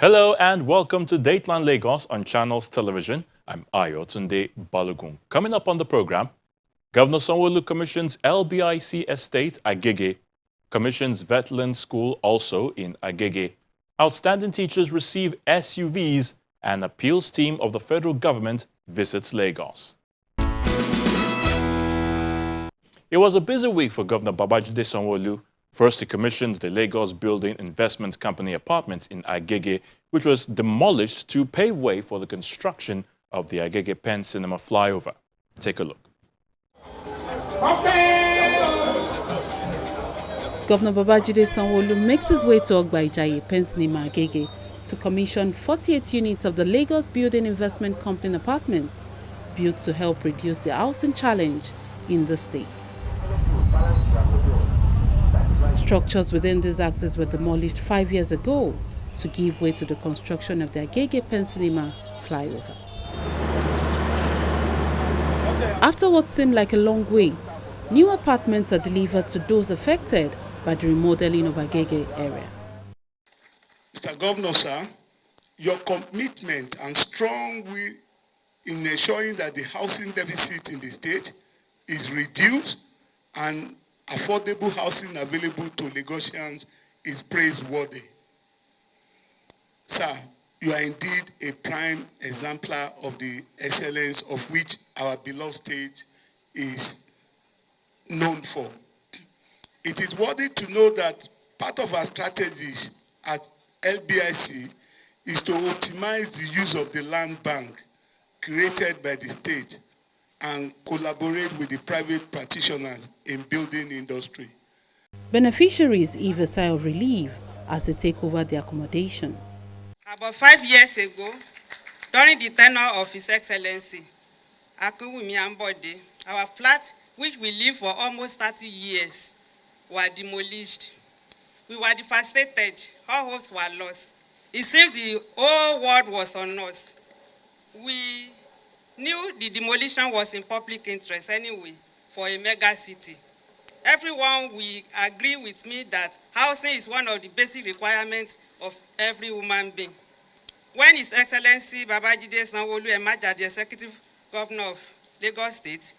Hello and welcome to Dateline Lagos on Channels Television. I'm Ayotunde Balogun. Coming up on the program, Governor Sanwo-Olu commissions LBIC estate Agege, commissions Wetland school also in Agege. Outstanding teachers receive SUVs and appeals team of the federal government visits Lagos. It was a busy week for Governor Babajide Sanwo-Olu. First, he commissioned the Lagos Building Investment Company apartments in Agege, which was demolished to pave way for the construction of the Agege Pen Cinema flyover. Take a look. Governor Babajide Sanwo-Olu makes his way to Ogba Pen Cinema Agege to commission 48 units of the Lagos Building Investment Company apartments, built to help reduce the housing challenge in the state. Structures within these axes were demolished 5 years ago to give way to the construction of the Agege Pen Cinema flyover. After what seemed like a long wait, new apartments are delivered to those affected by the remodeling of Agege area. Mr. Governor, sir, your commitment and strong will in ensuring that the housing deficit in the state is reduced and affordable housing available to Lagosians is praiseworthy. Sir, you are indeed a prime exemplar of the excellence of which our beloved state is known for. It is worthy to know that part of our strategies at LBIC is to optimize the use of the land bank created by the state and collaborate with the private practitioners in building industry. Beneficiaries heave a sigh of relief as they take over the accommodation. About 5 years ago, during the tenure of His Excellency Akinwumi Ambode, our flat, which we lived for almost 30 years, were demolished. We were devastated. All hopes were lost. It seems the whole world was on us. We knew the demolition was in public interest anyway for a mega city. Everyone will agree with me that housing is one of the basic requirements of every human being. When His Excellency Babajide Sanwo-Olu emerged as the Executive Governor of Lagos State,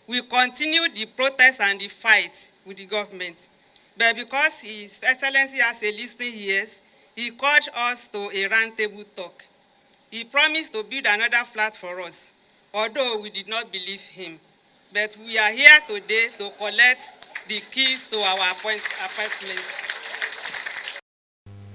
we continued the protest and the fight with the government. But because His Excellency has a listening ears, he called us to a round table talk. He promised to build another flat for us, although we did not believe him. But we are here today to collect the keys to our apartment.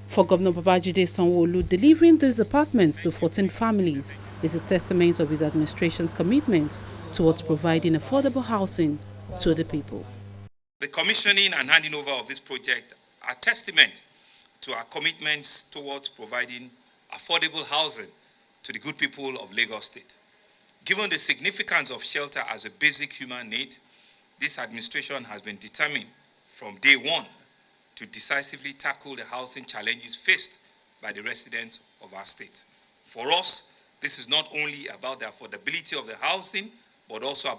For Governor Babajide Sanwo-Olu, delivering these apartments to 14 families is a testament of his administration's commitment towards providing affordable housing to the people. The commissioning and handing over of this project are testament to our commitments towards providing affordable housing to the good people of Lagos State. Given the significance of shelter as a basic human need, this administration has been determined from day one to decisively tackle the housing challenges faced by the residents of our state. For us, this is not only about the affordability of the housing, but also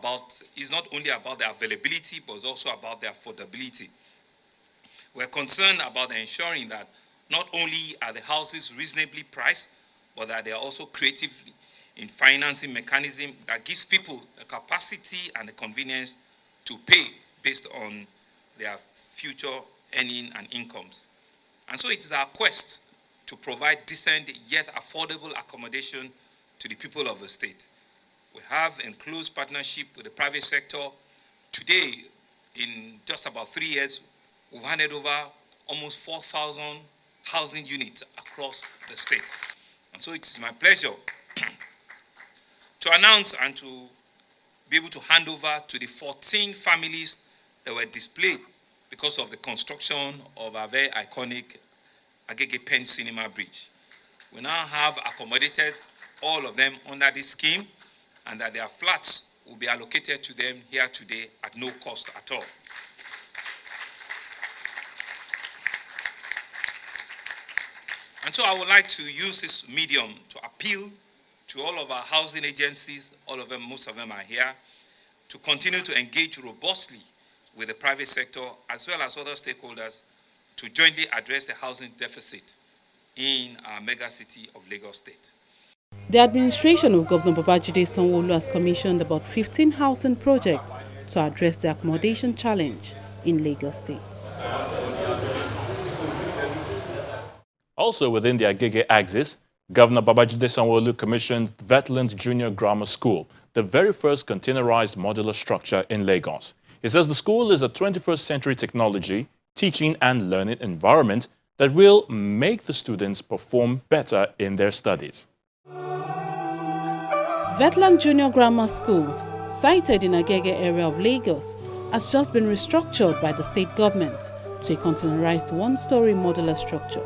it's not only about the availability, but it's also about the affordability. We're concerned about ensuring that not only are the houses reasonably priced, but that they are also creative in financing mechanism that gives people the capacity and the convenience to pay based on their future earning and incomes. And so it is our quest to provide decent yet affordable accommodation to the people of the state. We have in close partnership with the private sector. Today, in just about 3 years, we've handed over almost 4,000 housing units across the state. And so it is my pleasure to announce and to be able to hand over to the 14 families that were displaced because of the construction of our very iconic Agege Pen Cinema Bridge. We now have accommodated all of them under this scheme, and that their flats will be allocated to them here today at no cost at all. And so I would like to use this medium to appeal to all of our housing agencies, all of them, most of them are here, to continue to engage robustly with the private sector as well as other stakeholders to jointly address the housing deficit in our mega city of Lagos State. The administration of Governor Babajide Sanwo-Olu has commissioned about 15 housing projects to address the accommodation challenge in Lagos State. Also within the Agege axis, Governor Babajide Sanwo-Olu commissioned Wetland Junior Grammar School, the very first containerized modular structure in Lagos. He says the school is a 21st century technology, teaching and learning environment that will make the students perform better in their studies. Wetland Junior Grammar School, sited in Agege area of Lagos, has just been restructured by the state government to a containerized one-story modular structure.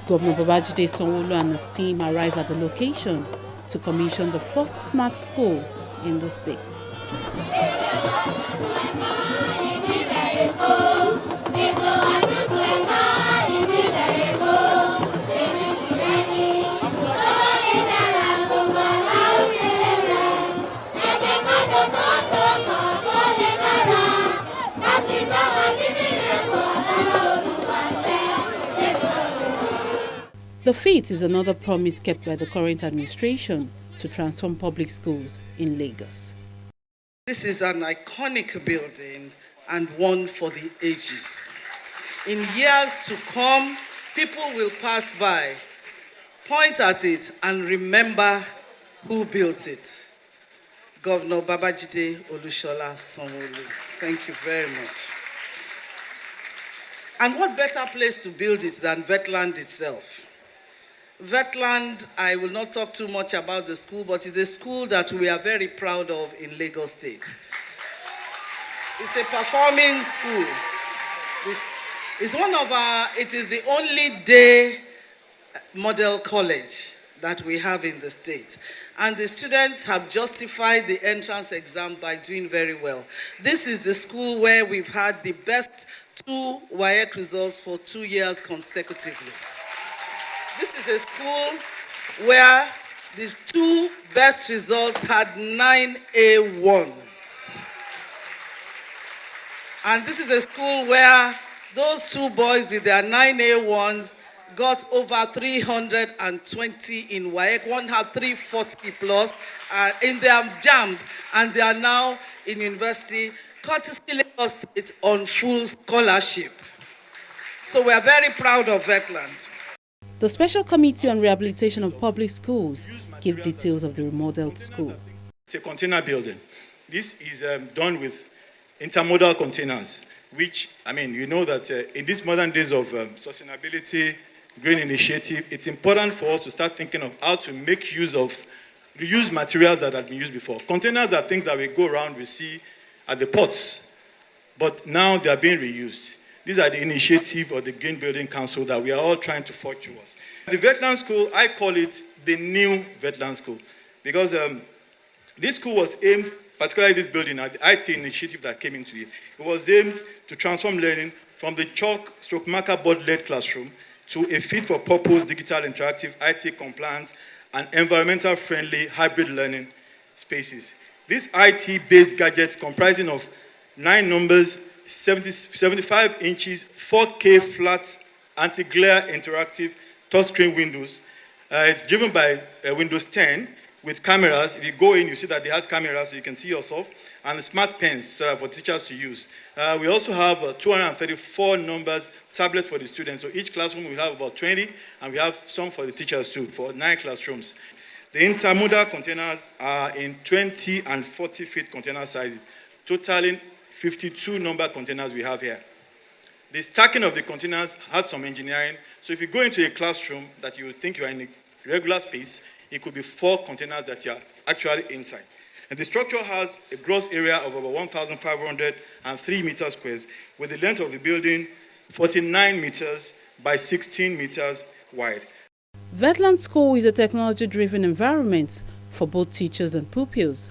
Governor Babajide Sanwo-Olu and his team arrived at the location to commission the first smart school in the state. The feat is another promise kept by the current administration to transform public schools in Lagos. This is an iconic building and one for the ages. In years to come, people will pass by, point at it, and remember who built it. Governor Babajide Olushola Sanwo-Olu. Thank you very much. And what better place to build it than Wetland itself? Wetland, I will not talk too much about the school, but it's a school that we are very proud of in Lagos State. It's a performing school. It is the only day model college that we have in the state. And the students have justified the entrance exam by doing very well. This is the school where we've had the best 2 WAEC results for 2 years consecutively. This is a school where the 2 best results had 9 A1s. And this is a school where those 2 boys with their 9 A1s got over 320 in WAEC. One had 340 plus in their JAMB, and they are now in university, courtesy Lagos State on full scholarship. So we are very proud of Wetland. The Special Committee on Rehabilitation of Public Schools gave details of the remodeled school. It's a container building. This is done with intermodal containers, which, you know that in these modern days of sustainability, green initiative, it's important for us to start thinking of how to make use of reused materials that had been used before. Containers are things that we go around, we see at the ports, but now they are being reused. These are the initiative of the Green Building Council that we are all trying to forge towards. The Wetland School, I call it the new Wetland School, because this school was aimed, particularly this building, at the IT initiative that came into it. It was aimed to transform learning from the chalk/marker board-led classroom to a fit-for-purpose, digital, interactive, IT-compliant, and environmental-friendly hybrid learning spaces. These IT-based gadgets comprising of 9 numbers, 75 inches, 4K flat, anti-glare interactive touchscreen windows. It's driven by Windows 10 with cameras. If you go in, you see that they had cameras so you can see yourself, and smart pens for teachers to use. We also have 234 numbers tablet for the students. So each classroom will have about 20, and we have some for the teachers too, for 9 classrooms. The intermodal containers are in 20 and 40 feet container sizes, totaling 52 number containers we have here. The stacking of the containers had some engineering. So if you go into a classroom that you would think you are in a regular space, it could be 4 containers that you are actually inside. And the structure has a gross area of about 1,503 meters squares, with the length of the building 49 meters by 16 meters wide. Wetland School is a technology-driven environment for both teachers and pupils.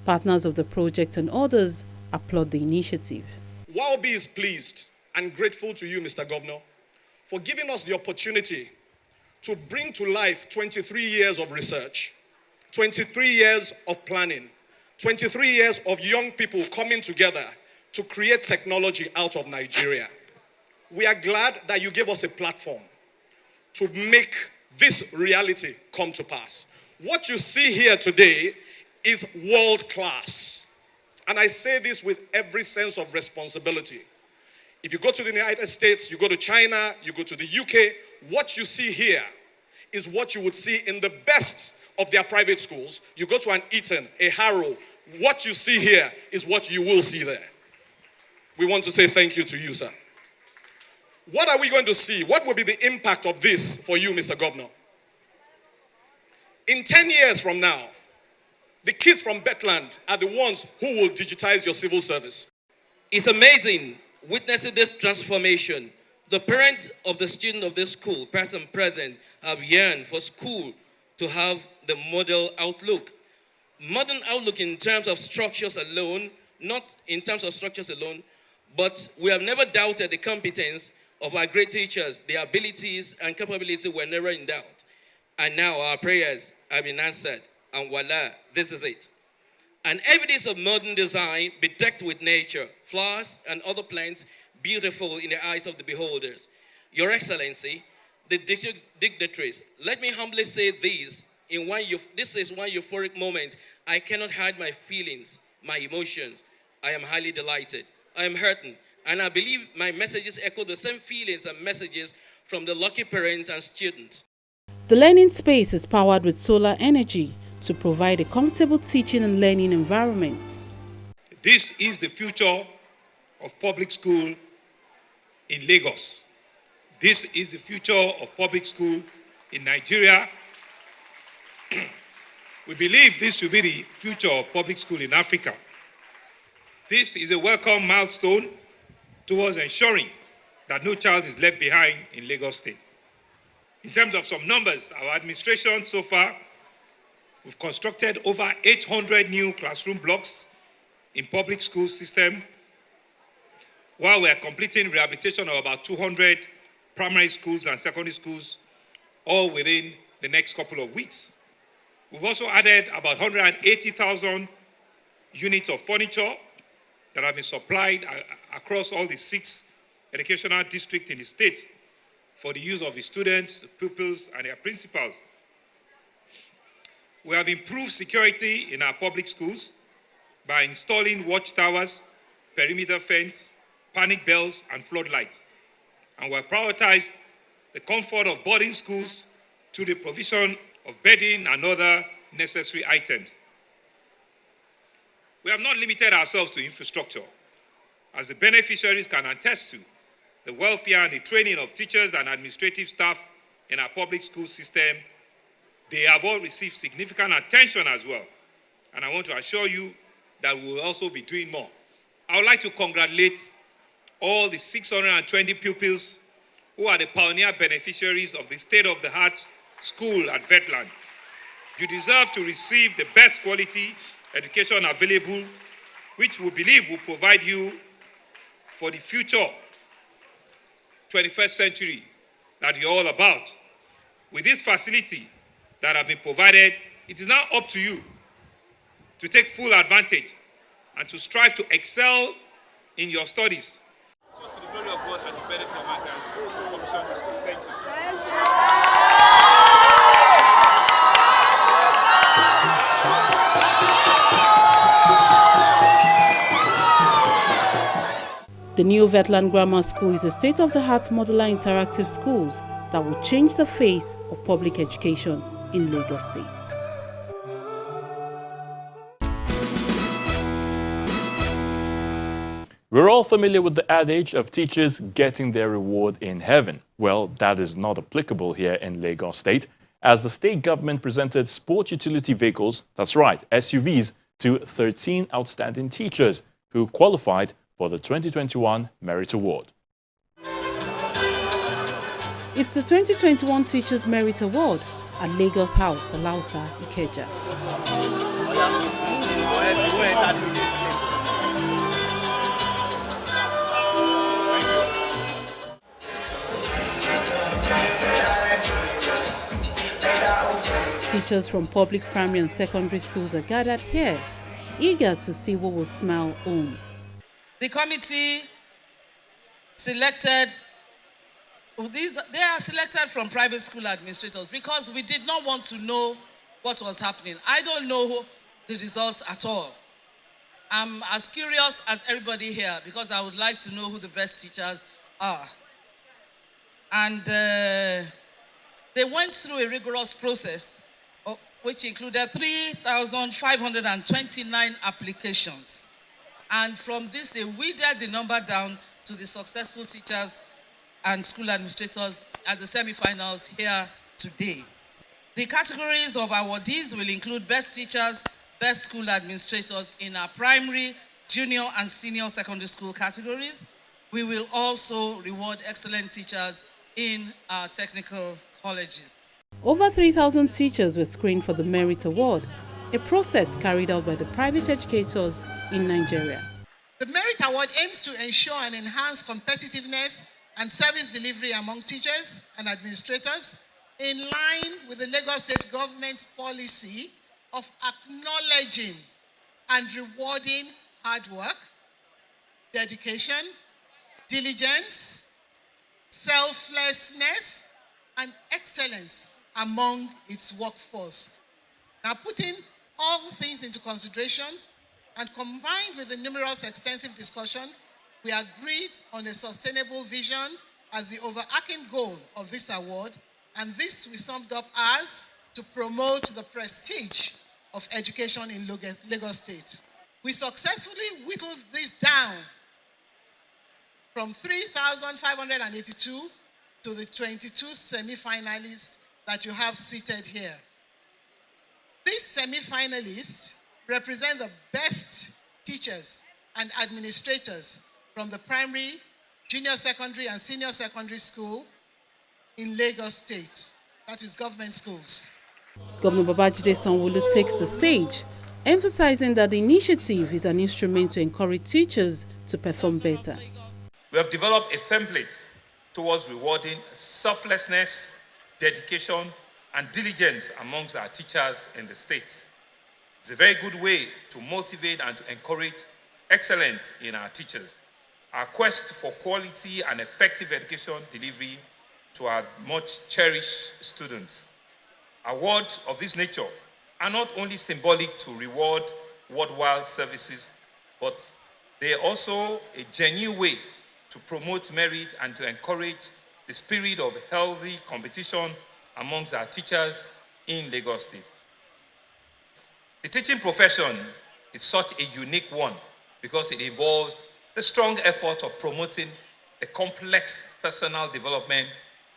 Partners of the project and others applaud the initiative. WAOB is pleased and grateful to you, Mr. Governor, for giving us the opportunity to bring to life 23 years of research 23 years of planning, 23 years of young people coming together to create technology out of Nigeria. We are glad that you gave us a platform to make this reality come to pass. What you see here today is world class. And I say this with every sense of responsibility. If you go to the United States, you go to China, you go to the UK, what you see here is what you would see in the best of their private schools. You go to an Eton, a Harrow, what you see here is what you will see there. We want to say thank you to you, sir. What are we going to see? What will be the impact of this for you, Mr. Governor? In 10 years from now, the kids from Wetland are the ones who will digitize your civil service. It's amazing witnessing this transformation. The parents of the student of this school, past and present, have yearned for school to have the model outlook. Modern outlook in terms of structures alone, not in terms of structures alone, but we have never doubted the competence of our great teachers. Their abilities and capability were never in doubt. And now our prayers have been answered. And voila, this is it. An evidence of modern design bedecked with nature, flowers and other plants, beautiful in the eyes of the beholders. Your Excellency, the dignitaries, let me humbly say this. This is one euphoric moment. I cannot hide my feelings, my emotions. I am highly delighted. I am hurting. And I believe my messages echo the same feelings and messages from the lucky parents and students. The learning space is powered with solar energy to provide a comfortable teaching and learning environment. This is the future of public school in Lagos. This is the future of public school in Nigeria. We believe this should be the future of public school in Africa. This is a welcome milestone towards ensuring that no child is left behind in Lagos State. In terms of some numbers, our administration so far, we've constructed over 800 new classroom blocks in public school system, while we're completing rehabilitation of about 200 primary schools and secondary schools, all within the next couple of weeks. We've also added about 180,000 units of furniture that have been supplied across all the 6 educational districts in the state for the use of the students, pupils, and their principals. We have improved security in our public schools by installing watchtowers, perimeter fence, panic bells, and floodlights. And we have prioritized the comfort of boarding schools through the provision of bedding and other necessary items. We have not limited ourselves to infrastructure. As the beneficiaries can attest to, the welfare and the training of teachers and administrative staff in our public school system, they have all received significant attention as well. And I want to assure you that we will also be doing more. I would like to congratulate all the 620 pupils who are the pioneer beneficiaries of the state-of-the-art school at Wetland. You deserve to receive the best quality education available, which we believe will provide you for the future 21st century that you're all about. With this facility that have been provided, it is now up to you to take full advantage and to strive to excel in your studies. So to the glory of God and the benefit of mankind, thank you. The new Wetland Grammar School is a state-of-the-art modular interactive schools that will change the face of public education in Lagos State. We're all familiar with the adage of teachers getting their reward in heaven. Well, that is not applicable here in Lagos State, as the state government presented sport utility vehicles, that's right, SUVs, to 13 outstanding teachers who qualified for the 2021 Merit Award. It's the 2021 Teachers Merit Award at Lagos House, Alausa, Ikeja. Teachers from public primary and secondary schools are gathered here, eager to see what will smile home. The committee selected, they are selected from private school administrators because we did not want to know what was happening. I don't know the results at all. I'm as curious as everybody here because I would like to know who the best teachers are. And they went through a rigorous process which included 3,529 applications. And from this, they weeded the number down to the successful teachers and school administrators at the semi-finals here today. The categories of awardees will include best teachers, best school administrators in our primary, junior, and senior secondary school categories. We will also reward excellent teachers in our technical colleges. Over 3,000 teachers were screened for the Merit Award, a process carried out by the private educators in Nigeria. The Merit Award aims to ensure and enhance competitiveness and service delivery among teachers and administrators in line with the Lagos State government's policy of acknowledging and rewarding hard work, dedication, diligence, selflessness, and excellence among its workforce. Now, putting all things into consideration and combined with the numerous extensive discussion, we agreed on a sustainable vision as the overarching goal of this award, and this we summed up as to promote the prestige of education in Lagos State. We successfully whittled this down from 3,582 to the 22 semi-finalists that you have seated here. These semi-finalists represent the best teachers and administrators from the primary, junior secondary, and senior secondary school in Lagos State, that is government schools. Governor Babajide Sanwo-Olu takes the stage, emphasizing that the initiative is an instrument to encourage teachers to perform better. We have developed a template towards rewarding selflessness, dedication, and diligence amongst our teachers in the state. It's a very good way to motivate and to encourage excellence in our teachers. Our quest for quality and effective education delivery to our much cherished students. Awards of this nature are not only symbolic to reward worthwhile services, but they are also a genuine way to promote merit and to encourage the spirit of healthy competition amongst our teachers in Lagos State. The teaching profession is such a unique one because it involves the strong effort of promoting the complex personal development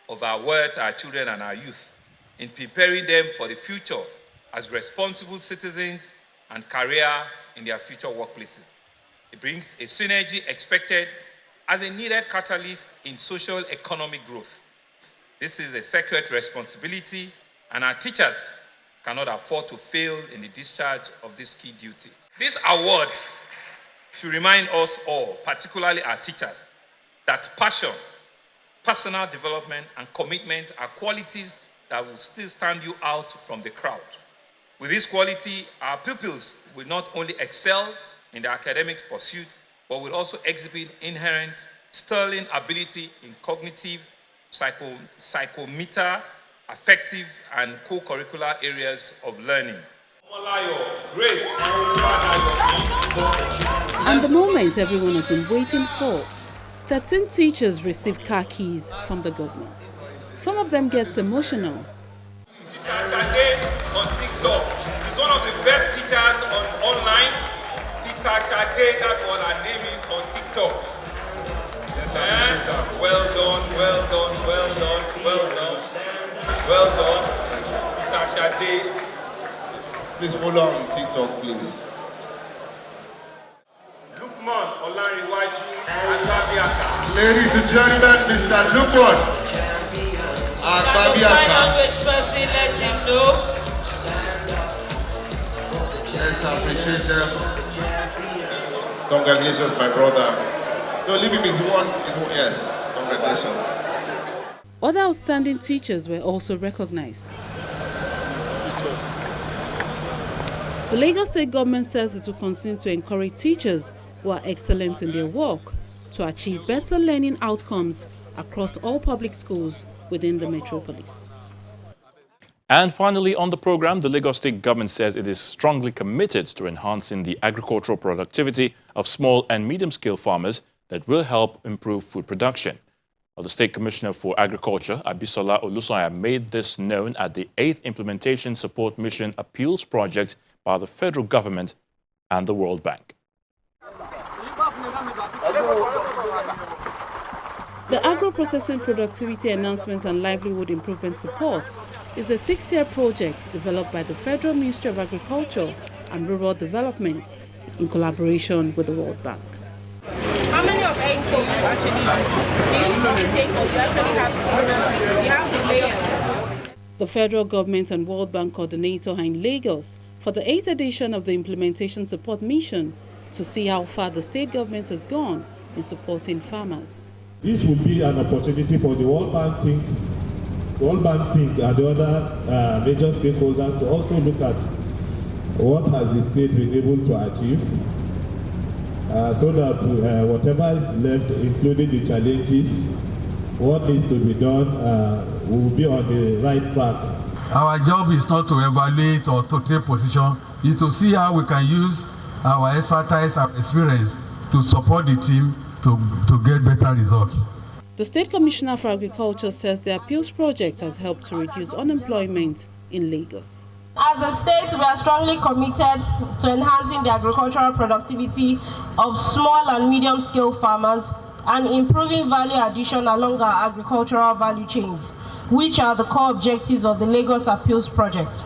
of our world, our children, and our youth in preparing them for the future as responsible citizens and career in their future workplaces. It brings a synergy expected as a needed catalyst in social economic growth. This is a sacred responsibility, and our teachers cannot afford to fail in the discharge of this key duty. This award should remind us all, particularly our teachers, that passion, personal development, and commitment are qualities that will still stand you out from the crowd. With this quality, our pupils will not only excel in their academic pursuit, but will also exhibit inherent sterling ability in cognitive, psychomotor, affective, and co-curricular areas of learning. And the moment everyone has been waiting for, 13 teachers received car keys from the governor. Some of them get emotional. Sade on TikTok. She's one of the best teachers online. Sita Sade, that's what her name is on TikTok. Yes, I appreciate that. Well done, well done, well done, well done. Well done. Sita Sade. Please follow on TikTok, please. Lukman Olariwaju Agbabiaka. Ladies and gentlemen, Mr. Lukman Agbabiaka. Sign language person, let him know. Yes, I appreciate them. Congratulations, my brother. No, leave him. He's one. Yes, congratulations. Other outstanding teachers were also recognized. The Lagos State government says it will continue to encourage teachers who are excellent in their work to achieve better learning outcomes across all public schools within the metropolis. And finally on the program, the Lagos State government says it is strongly committed to enhancing the agricultural productivity of small and medium-scale farmers that will help improve food production. Well, the State Commissioner for Agriculture, Abisola Olusanya, made this known at the 8th Implementation Support Mission Appeals Project by the federal government and the World Bank. The Agro-Processing Productivity Enhancement and Livelihood Improvement Support is a 6-year project developed by the Federal Ministry of Agriculture and Rural Development in collaboration with the World Bank. How many of eggs do you actually take, or you actually have the layers? The federal government and World Bank coordinator are in Lagos for the 8th edition of the Implementation Support Mission to see how far the state government has gone in supporting farmers. This will be an opportunity for the World Bank team and the other major stakeholders to also look at what has the state been able to achieve, so that whatever is left, including the challenges, what needs to be done, will be on the right track. Our job is not to evaluate or to take position, it's to see how we can use our expertise and experience to support the team to get better results. The State Commissioner for Agriculture says the appeals project has helped to reduce unemployment in Lagos. As a state, we are strongly committed to enhancing the agricultural productivity of small and medium-scale farmers and improving value addition along our agricultural value chains, which are the core objectives of the Lagos Appeals Project.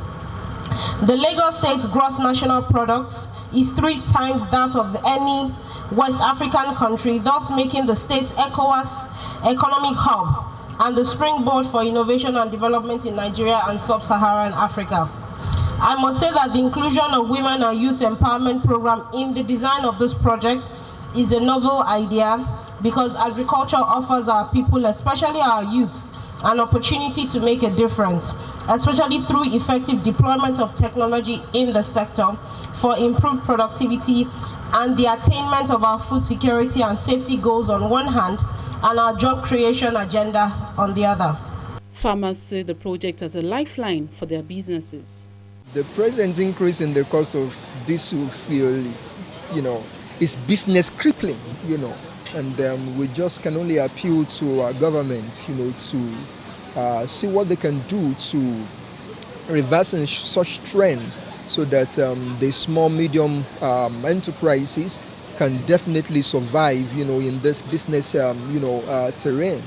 The Lagos State's gross national product is 3 times that of any West African country, thus making the state's ECOWAS economic hub and the springboard for innovation and development in Nigeria and sub-Saharan Africa. I must say that the inclusion of women and youth empowerment program in the design of this project is a novel idea because agriculture offers our people, especially our youth, an opportunity to make a difference, especially through effective deployment of technology in the sector for improved productivity and the attainment of our food security and safety goals on one hand and our job creation agenda on the other. Farmers see the project as a lifeline for their businesses. The present increase in the cost of diesel fuel, is business crippling, and we just can only appeal to our government, to see what they can do to reverse such trend so that the small, medium enterprises can definitely survive, in this business, terrain.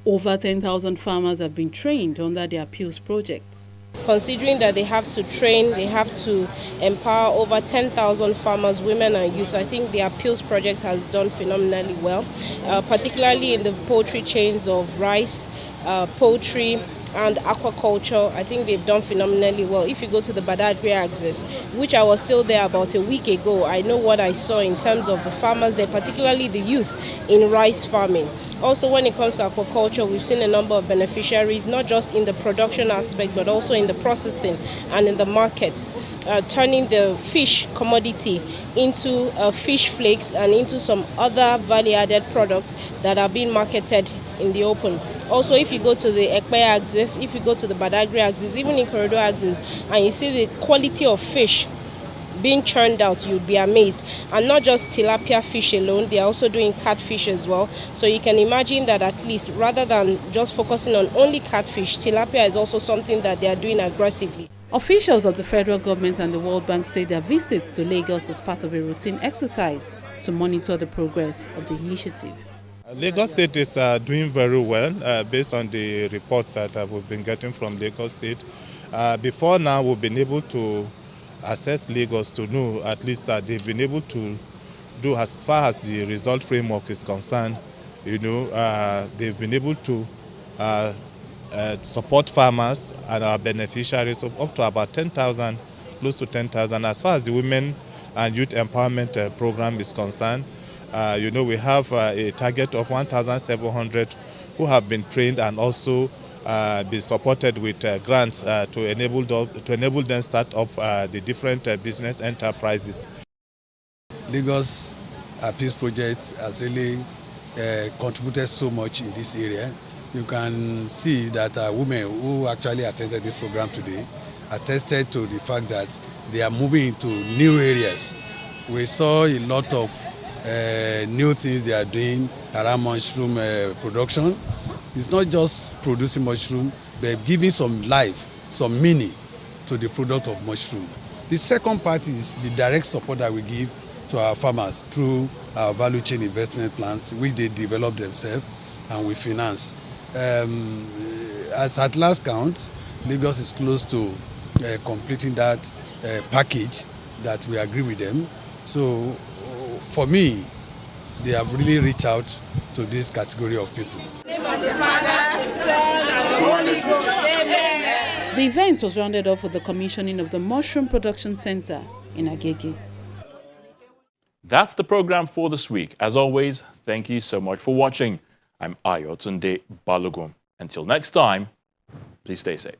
Over 10,000 farmers have been trained under the appeals project. Considering that they have to train, they have to empower over 10,000 farmers, women and youth, I think the appeals project has done phenomenally well, particularly in the poultry chains of rice, poultry, and aquaculture. I think they've done phenomenally well. If you go to the Badagry axis, which I was still there about a week ago, I know what I saw in terms of the farmers there, particularly the youth in rice farming. Also, when it comes to aquaculture, we've seen a number of beneficiaries, not just in the production aspect, but also in the processing and in the market, turning the fish commodity into fish flakes and into some other value-added products that are being marketed in the open. Also, if you go to the Ekpe axis, if you go to the Badagry axis, even in Corridor axis, and you see the quality of fish being churned out, you'd be amazed. And not just tilapia fish alone, they are also doing catfish as well. So you can imagine that at least, rather than just focusing on only catfish, tilapia is also something that they are doing aggressively. Officials of the federal government and the World Bank say their visits to Lagos is part of a routine exercise to monitor the progress of the initiative. Lagos State is doing very well based on the reports that we've been getting from Lagos State. Before now, we've been able to assess Lagos to know at least that they've been able to do as far as the result framework is concerned. They've been able to support farmers and our beneficiaries of up to about 10,000, close to 10,000. As far as the women and youth empowerment program is concerned, we have a target of 1,700 who have been trained and also be supported with grants to enable them start up the different business enterprises. Lagos Peace Project has really contributed so much in this area. You can see that women who actually attended this program today attested to the fact that they are moving into new areas. We saw a lot of new things they are doing around mushroom production. It's not just producing mushroom, but giving some life, some meaning to the product of mushroom. The second part is the direct support that we give to our farmers through our value chain investment plans, which they develop themselves and we finance. As at last count, Lagos is close to completing that package that we agree with them. So for me, they have really reached out to this category of people. The event was rounded off with the commissioning of the Mushroom Production Center in Agege. That's the program for this week. As always, thank you so much for watching. I'm Ayotunde Balogun. Until next time, please stay safe.